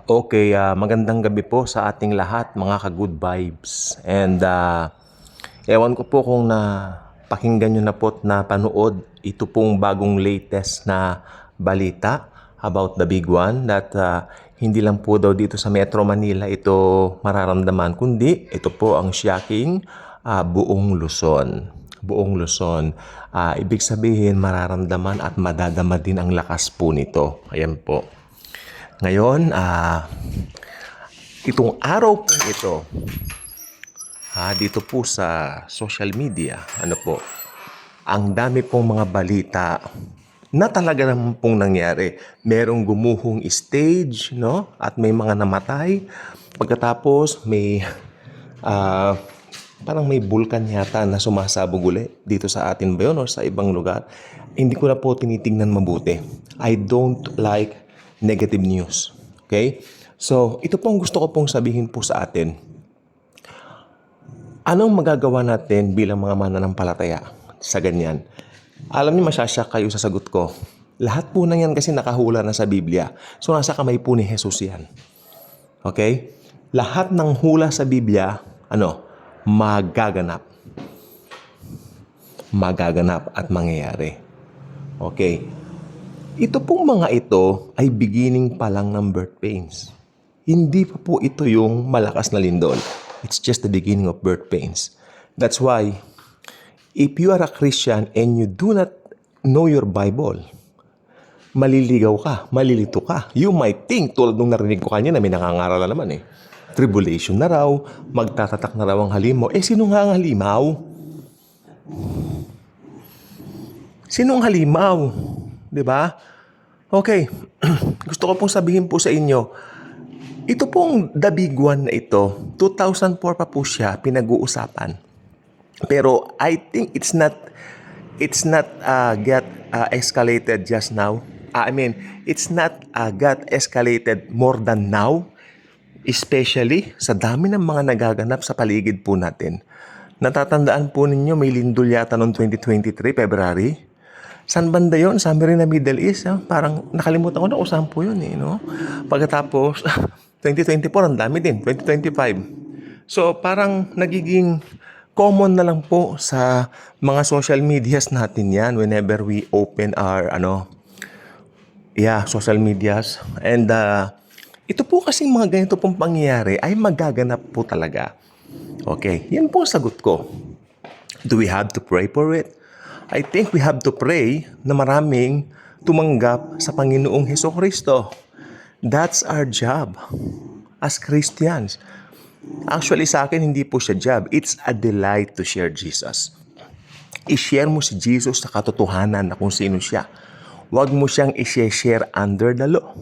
Okay, magandang gabi po sa ating lahat, mga ka-good vibes. And ewan ko po kung pakinggan nyo na po at napanood ito pong bagong latest na balita about the big one that hindi lang po daw dito sa Metro Manila ito mararamdaman, kundi ito po ang shocking buong Luzon. Buong Luzon. Ibig sabihin mararamdaman at madadama din ang lakas po nito. Ayan po. Ngayon, itong araw po ito, dito po sa social media, ang dami pong mga balita na talaga naman pong nangyari. Merong gumuhong stage, no? At may mga namatay. Pagkatapos, may parang may bulkan yata na sumasabog uli dito sa atin ba yun o sa ibang lugar. Hindi ko na po tinitingnan mabuti. I don't like negative news. Okay? So, ito pong gusto ko pong sabihin po sa atin. Anong magagawa natin bilang mga mananampalataya sa ganyan? Alam niyo, masyasyak kayo sa sagot ko. Lahat po na yan kasi nakahula na sa Biblia. So, nasa kamay po ni Jesus yan. Okay? Lahat ng hula sa Biblia, magaganap. Magaganap at mangyayari. Okay? Ito pong mga ito ay beginning pa lang ng birth pains. Hindi pa po ito yung malakas na lindol. It's just the beginning of birth pains. That's why, if you are a Christian and you do not know your Bible, maliligaw ka, malilito ka. You might think, tulad nung narinig ko kanya na may nangangaral na naman tribulation na raw, magtatatak na raw ang halimaw. Sino nga ang halimaw? Sinong halimaw? Diba? Okay. Gusto ko pong sabihin po sa inyo, ito pong the big one na ito, 2004 pa po siya pinag-uusapan. Pero I think it's not get escalated just now. It's not got escalated more than now. Especially sa dami ng mga nagaganap sa paligid po natin. Natatandaan po ninyo, may lindol yata noong 2023, February. Saan banda yun? Saan rin na Middle East? Parang nakalimutan ko na kung saan po yun. No? Pagkatapos, 2024, ang dami din. 2025. So, parang nagiging common na lang po sa mga social medias natin yan whenever we open our social medias. And ito po kasing mga ganito pong pangyayari ay magaganap po talaga. Okay, yan po ang sagot ko. Do we have to pray for it? I think we have to pray na maraming tumanggap sa Panginoong Hesukristo. That's our job as Christians. Actually sa akin, hindi po siya job. It's a delight to share Jesus. I-share mo si Jesus sa katotohanan na kung sino siya. Huwag mo siyang i-share under the law.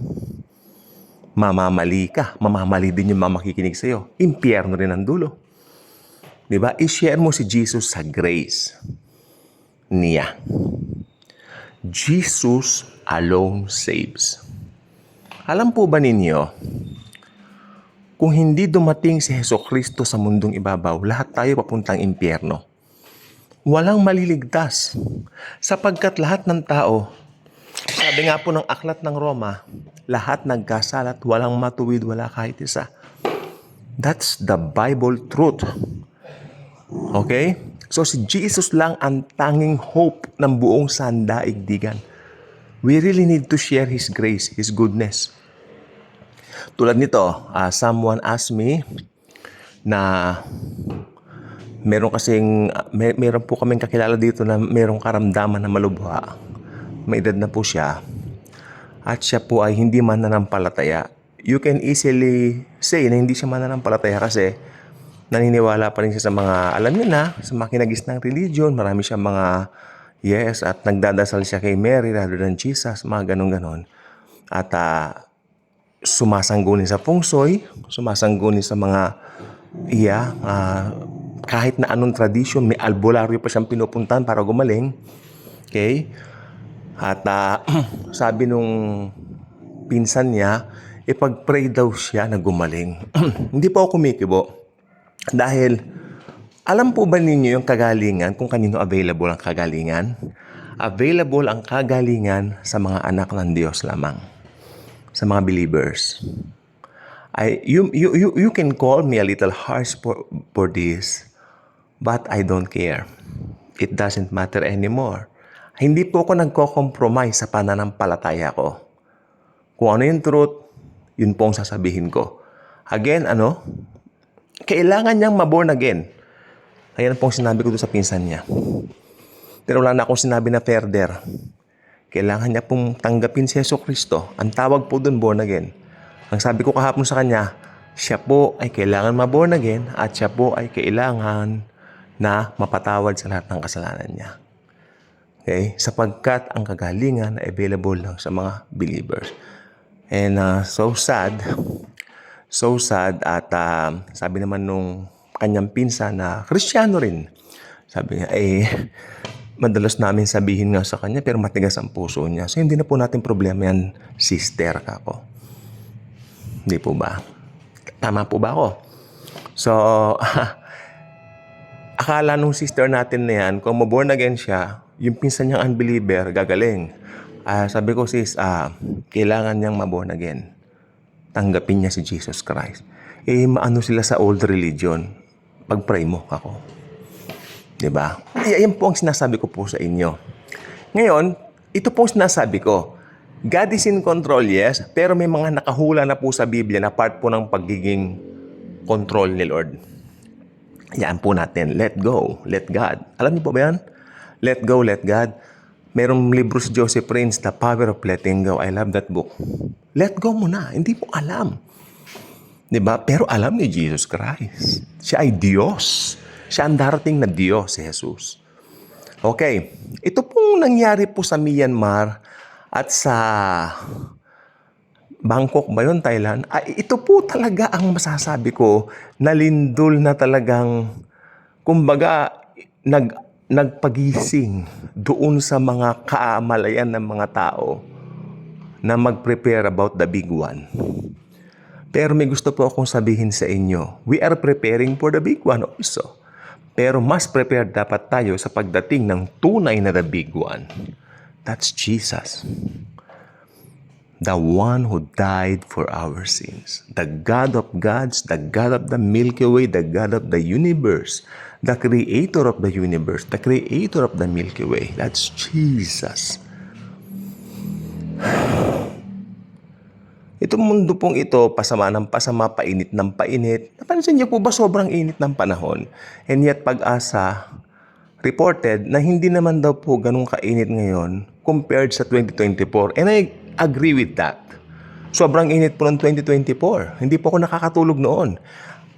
Mamamali ka. Mamamali din yung makikinig sa'yo. Impyerno rin ang dulo. Diba? I-share mo si Jesus sa grace niya. Jesus alone saves. Alam po ba ninyo, kung hindi dumating si Hesukristo sa mundong ibabaw, lahat tayo papuntang impyerno. Walang maliligtas. Sapagkat lahat ng tao, sabi nga po ng aklat ng Roma, lahat nagkasalat, walang matuwid, wala kahit isa. That's the Bible truth. Okay? So si Jesus lang ang tanging hope ng buong sandaigdigan. We really need to share His grace, His goodness. Tulad nito, someone asked me na meron po kaming kakilala dito na merong karamdaman na malubha. May edad na po siya. At siya po ay hindi mananampalataya. You can easily say na hindi siya mananampalataya kasi naniniwala pa rin siya sa mga, alam niyo na, sa mga kinagisnang religion. Marami siyang mga yes at nagdadasal siya kay Mary rather than Jesus, mga ganon-ganon. At sumasangguni sa pungsoy, sumasangguni sa mga kahit na anong tradisyon, may albularyo pa siyang pinupuntahan para gumaling. Okay? At sabi nung pinsan niya, ipag-pray daw siya na gumaling. Hindi po ako kumikibo. Dahil, alam po ba ninyo yung kagalingan, kung kanino available ang kagalingan? Available ang kagalingan sa mga anak ng Diyos lamang. Sa mga believers. You can call me a little harsh for this, but I don't care. It doesn't matter anymore. Hindi po ako nagko-compromise sa pananampalataya ko. Kung ano yung truth, yun po ang sasabihin ko. Again, kailangan niyang maborn again. Ayan po ang sinabi ko doon sa pinsan niya. Pero wala na akong sinabi na further. Kailangan niya pong tanggapin si Jesucristo. Ang tawag po doon, born again. Ang sabi ko kahapon sa kanya, siya po ay kailangan ma-born again at siya po ay kailangan na mapatawad sa lahat ng kasalanan niya. Okay? Sapagkat ang kagalingan ay available lang sa mga believers. And so sad at sabi naman nung kanyang pinsan na Kristiyano rin. Sabi niya, madalas namin sabihin nga sa kanya pero matigas ang puso niya. So hindi na po natin problema yan, sister kako. Hindi po ba? Tama po ba ako? So, akala nung sister natin na yan, kung maborn again siya, yung pinsan niyang unbeliever, gagaling. Sabi ko, sis, kailangan niyang maborn again. Tanggapin niya si Jesus Christ. Maano sila sa old religion? Pag-pray mo ako. Diba? Yan po ang sinasabi ko po sa inyo. Ngayon, ito po ang sinasabi ko. God is in control, yes, pero may mga nakahula na po sa Biblia na part po ng pagiging control ni Lord. Yan po natin. Let go. Let God. Alam niyo po ba yan? Let go, let God. Merong libro si Joseph Prince, The Power of Letting Go. I love that book. Let go mo na. Hindi mo alam. Diba? Pero alam ni Jesus Christ. Siya ay Diyos. Siya ang darating na Diyos, si Jesus. Okay. Ito pong nangyari po sa Myanmar at sa Bangkok ba yun, Thailand? Ito po talaga ang masasabi ko na lindol na talagang, kumbaga, nagpagising doon sa mga kaamalayan ng mga tao na mag-prepare about the big one. Pero may gusto po akong sabihin sa inyo, we are preparing for the big one also. Pero mas prepared dapat tayo sa pagdating ng tunay na the big one. That's Jesus. The one who died for our sins. The God of gods, the God of the Milky Way, the God of the universe, the creator of the universe, the creator of the Milky Way. That's Jesus. Itong mundo pong ito, pasama ng pasama, painit ng painit. Napansin niyo po ba sobrang init ng panahon? And yet Pag-asa reported na hindi naman daw po ganun kainit ngayon compared sa 2024. And I agree with that. Sobrang init po ng 2024. Hindi po ako nakakatulog noon.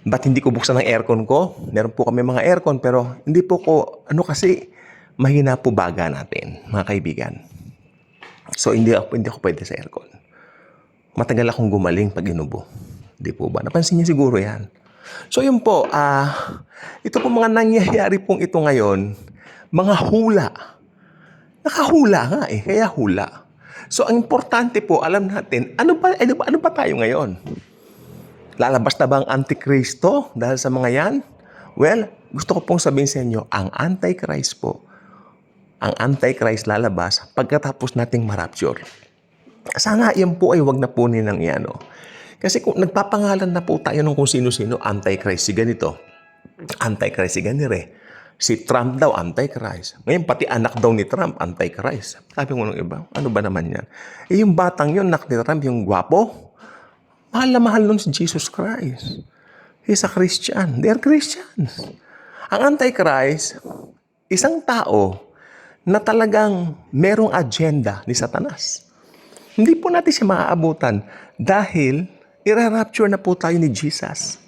Ba't hindi ko buksan ang aircon ko? Meron po kami mga aircon pero hindi po ko, kasi mahina po baga natin, mga kaibigan. So hindi ako pwede sa aircon. Matagal akong gumaling pag inubo. Hindi po ba? Napansin niyo siguro yan. So yun po, ito po mga nangyayari pong ito ngayon, mga hula. Nakahula nga kaya hula. So ang importante po, alam natin, ano ba tayo ngayon? Lalabas na ba ang Antikristo dahil sa mga yan? Well, gusto ko pong sabihin sa inyo, ang Antichrist po, ang Antichrist lalabas pagkatapos nating marapture. Sana yan po ay wag na po nilang yan. Kasi kung nagpapangalan na po tayo ng kung sino-sino, Antichrist si ganito, Antichrist si ganire, si Trump daw, Antichrist. Ngayon, pati anak daw ni Trump, Antichrist. Sabi mo ng iba, ano ba naman yan? Yung batang yun, anak ni Trump, yung gwapo, mahal na mahal nun si Jesus Christ. He's a Christian. They are Christians. Ang Antichrist, isang tao na talagang merong agenda ni Satanas. Hindi po natin siya maaabutan dahil i-rapture na po tayo ni Jesus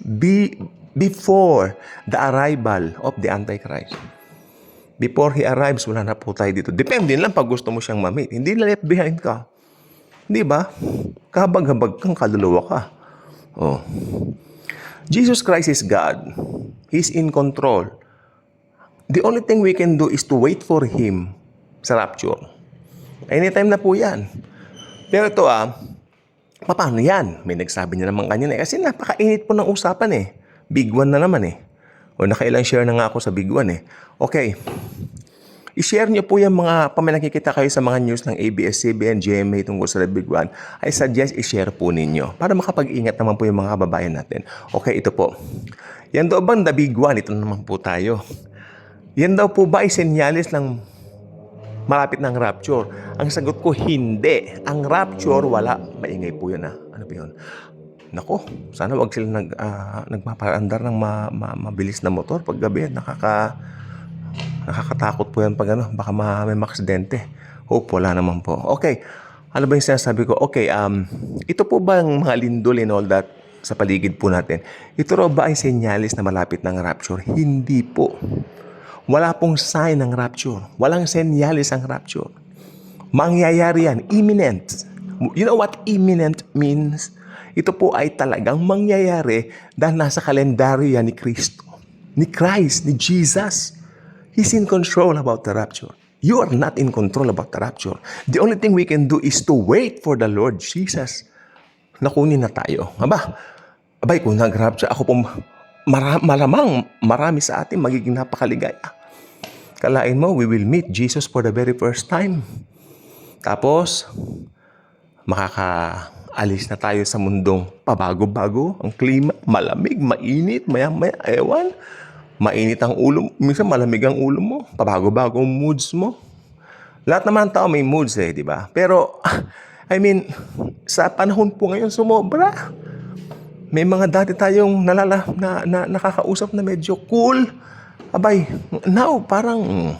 before the arrival of the Antichrist. Before he arrives, wala na po tayo dito. Depende lang pag gusto mo siyang ma-meet. Hindi left behind ka. Di ba? Kahabag-habag kang kaluluwa ka. Oh. Jesus Christ is God. He's in control. The only thing we can do is to wait for Him sa rapture. Anytime na po yan. Pero ito paano yan? May nagsabi niya naman kanina kasi napakainit po ng usapan Big one na naman O nakailang share na nga ako sa big one Okay. I-share niyo po yung mga nakikita kayo sa mga news ng ABS-CBN, GMA tungkol sa The Big One. I suggest i-share po ninyo para makapag-ingat naman po yung mga kababayan natin. Okay, ito po. Yan daw bang The Big One? Ito naman po tayo. Yan daw po ba ay senyalis ng malapit ng rapture? Ang sagot ko, hindi. Ang rapture, wala. Maingay po yun, ha? Ano po yun? Nako, sana wag sila nagpapaandar ng mabilis na motor pag gabi. Nakakatakot po yan pag baka may maksidente. Hope, wala naman po. Okay, ano ba yung sinasabi ko? Okay, ito po ba ang mga lindol and all that sa paligid po natin? Ito raw ba ay senyalis na malapit ng rapture? Hindi po. Wala pong sign ng rapture. Walang senyalis ang rapture. Mangyayari yan. Imminent. You know what imminent means? Ito po ay talagang mangyayari dahil nasa kalendaryo yan ni Kristo. Ni Christ, ni Jesus. He's in control about the rapture. You are not in control about the rapture. The only thing we can do is to wait for the Lord Jesus. Nakunin na tayo. Abay, kung nag-rapture, ako pong malamang marami sa atin magiging napakaligaya. Kalain mo, we will meet Jesus for the very first time. Tapos, makakaalis na tayo sa mundong pabago-bago. Ang klima, malamig, mainit, maya-maya, ewan. Mainit ang ulo mo. Minsan malamig ang ulo mo. Pabago-bago ang moods mo. Lahat naman tao may moods di ba? Pero, I mean, sa panahon po ngayon, sumobra. May mga dati tayong nakakausap na medyo cool. Abay, now, parang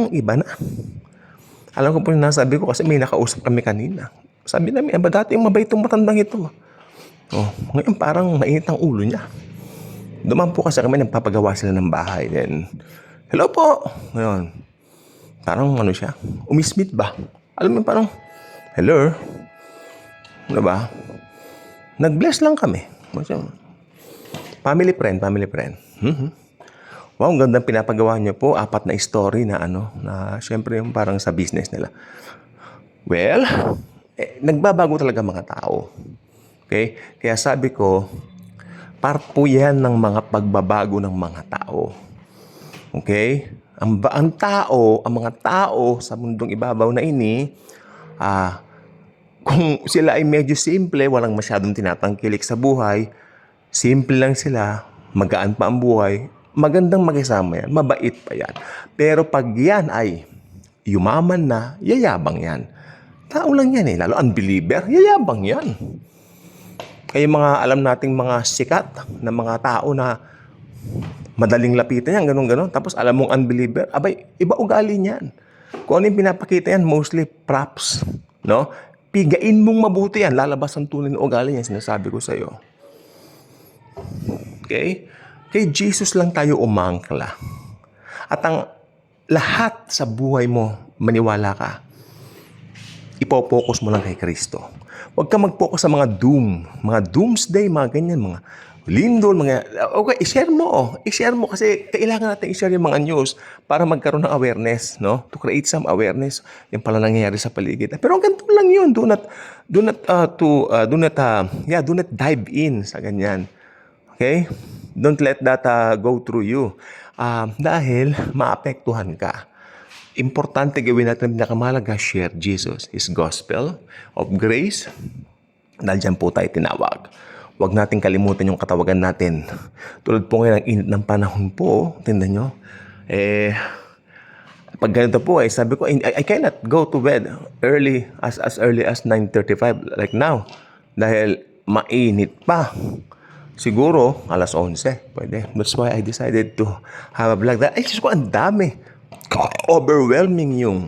iba na. Alam ko po yung nasabi ko kasi may nakausap kami kanina. Sabi namin, dati yung mabait itong matandang ito. Ngayon parang mainit ang ulo niya. Duman po kasi kami, nagpapagawa sila ng bahay. Then, hello po! Ngayon, parang siya, umismit ba? Alam mo, parang, hello? Ano ba? Nag-bless lang kami. Family friend. Wow, ang gandang pinapagawa niyo po. 4 na story na na syempre yung parang sa business nila. Well, nagbabago talaga mga tao. Okay? Kaya sabi ko, part po yan ng mga pagbabago ng mga tao. Okay? Ang mga tao sa mundong ibabaw na ini, kung sila ay medyo simple, walang masyadong tinatangkilik sa buhay, simple lang sila, magaan pa ang buhay, magandang makisama yan, mabait pa yan. Pero pag yan ay yumaman na, yayabang yan. Tao lang yan lalo unbeliever, yayabang yan. Kaya mga alam nating mga sikat na mga tao na madaling lapitan yan, ganun-ganun. Tapos alam mong unbeliever, abay, iba ugali niyan. Kung ano yung pinapakita yan, mostly props. No? Pigain mong mabuti yan, lalabas ang tunay na ugali yan, sinasabi ko sa'yo. Okay? Kay Jesus lang tayo umangkla. At ang lahat sa buhay mo, maniwala ka, ipopokus mo lang kay Kristo. Huwag ka mag-focus sa mga doomsday, mga ganyan, mga lindol, okay, i-share mo. I-share mo kasi kailangan natin i-share yung mga news para magkaroon ng awareness, no? To create some awareness yung pala nangyayari sa paligid. Pero ganito lang yun. Do not dive in sa ganyan. Okay? Don't let that go through you. Dahil maapektuhan ka. Importante gawin natin pinakamahalaga, share Jesus, His gospel of grace. Dahil dyan po tayo tinawag. Huwag natin kalimutan yung katawagan natin. Tulad po ngayon, ang init ng panahon po, tindan nyo, pag ganito po, sabi ko, I cannot go to bed early as early as 9:35 like now. Dahil mainit pa. Siguro, alas 11. Pwede. That's why I decided to have a vlog. Ay, Diyos ko, ang dami. Overwhelming yung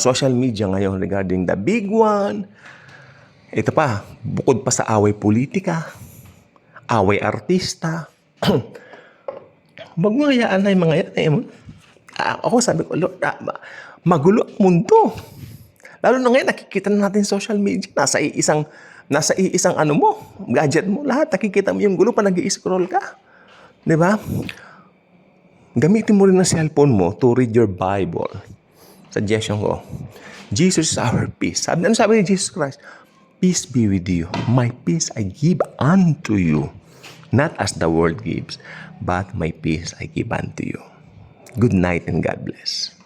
social media ngayon regarding the big one. Ito pa, bukod pa sa away politika, away artista. Wag mo hayaan na yung mga yan. Ako sabi ko, Lord, magulo ang mundo. Lalo na ngayon, nakikita na natin social media. Nasa iisang gadget mo, lahat. Nakikita mo yung gulo pa nag-i-scroll ka. Diba? Gamitin mo rin ang cellphone mo to read your Bible. Suggestion ko. Jesus is our peace. Ano sabi ni Jesus Christ? Peace be with you. My peace I give unto you. Not as the world gives, but my peace I give unto you. Good night and God bless.